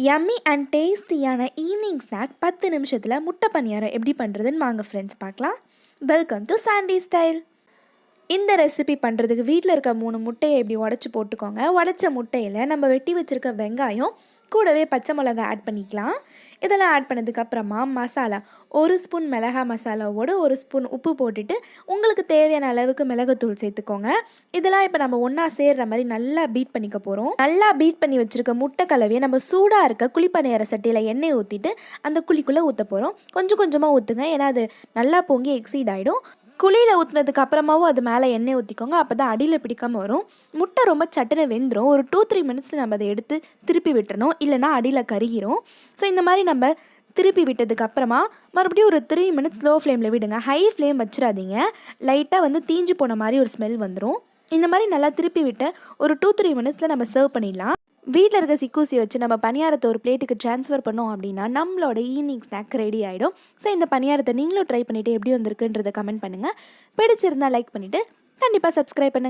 Yummy and டேஸ்டியான evening snack 10 நிமிஷத்தில் முட்டை பணியாரம் எப்படி பண்ணுறதுன்னு வாங்க ஃப்ரெண்ட்ஸ் பார்க்கலாம். Welcome to Sandy style. இந்த ரெசிபி பண்ணுறதுக்கு வீட்டில் இருக்க 3 முட்டையை எப்படி உடச்சி போட்டுக்கோங்க. உடச்ச முட்டையில் நம்ம வெட்டி வச்சுருக்க வெங்காயம் கூடவே பச்சை மிளகாய் ஆட் பண்ணிக்கலாம். இதெல்லாம் ஆட் பண்ணதுக்கப்புறமா மசாலா 1 ஸ்பூன் மிளகா மசாலாவோடு 1 ஸ்பூன் உப்பு போட்டுட்டு உங்களுக்கு தேவையான அளவுக்கு மிளகுத்தூள் சேர்த்துக்கோங்க. இதெல்லாம் இப்போ நம்ம ஒன்றா சேர்கிற மாதிரி நல்லா பீட் பண்ணிக்க போகிறோம். நல்லா பீட் பண்ணி வச்சுருக்க முட்டை கலவையை நம்ம சூடாக இருக்க குழிப்பணியார சட்டியில் எண்ணெய் ஊற்றிட்டு அந்த குழிக்குள்ளே ஊற்ற போகிறோம். கொஞ்சம் கொஞ்சமாக ஊற்றுங்க, ஏன்னா அது நல்லா பொங்கி எக்ஸீட் ஆகிடும். குழியில் ஊற்றுனதுக்கு அப்புறமாவும் அது மேலே எண்ணெய் ஊற்றிக்கோங்க, அப்போ தான் அடியில் பிடிக்காமல் வரும். முட்டை ரொம்ப சட்டுன்னு வெந்துடும். ஒரு 2-3 மினிட்ஸில் நம்ம அதை எடுத்து திருப்பி விட்டுறணும், இல்லைனா அடியில் கருகிரும். ஸோ இந்த மாதிரி நம்ம திருப்பி விட்டதுக்கு அப்புறமா மறுபடியும் ஒரு 3 மினிட்ஸ் லோ ஃப்ளேமில் விடுங்க. ஹை ஃப்ளேம் வச்சிடாதீங்க, லைட்டாக தீஞ்சு போன மாதிரி ஒரு ஸ்மெல் வந்துடும். இந்த மாதிரி நல்லா திருப்பி விட்டு ஒரு 2-3 மினிட்ஸில் நம்ம சர்வ் பண்ணிடலாம். வீட்டில் இருக்க சிக்கூசி வச்சு நம்ம பணியாரத்தை ஒரு பிளேட்டுக்கு ட்ரான்ஸ்ஃபர் பண்ணோம் அப்படின்னா நம்மளோட ஈவினிங் ஸ்நாக் ரெடி ஆகிடும். ஸோ இந்த பணியாரத்தை நீங்களும் ட்ரை பண்ணிவிட்டு எப்படி வந்திருக்குன்றதை கமெண்ட் பண்ணுங்கள். பிடிச்சிருந்தால் லைக் பண்ணிவிட்டு கண்டிப்பாக சப்ஸ்கிரைப் பண்ணுங்கள்.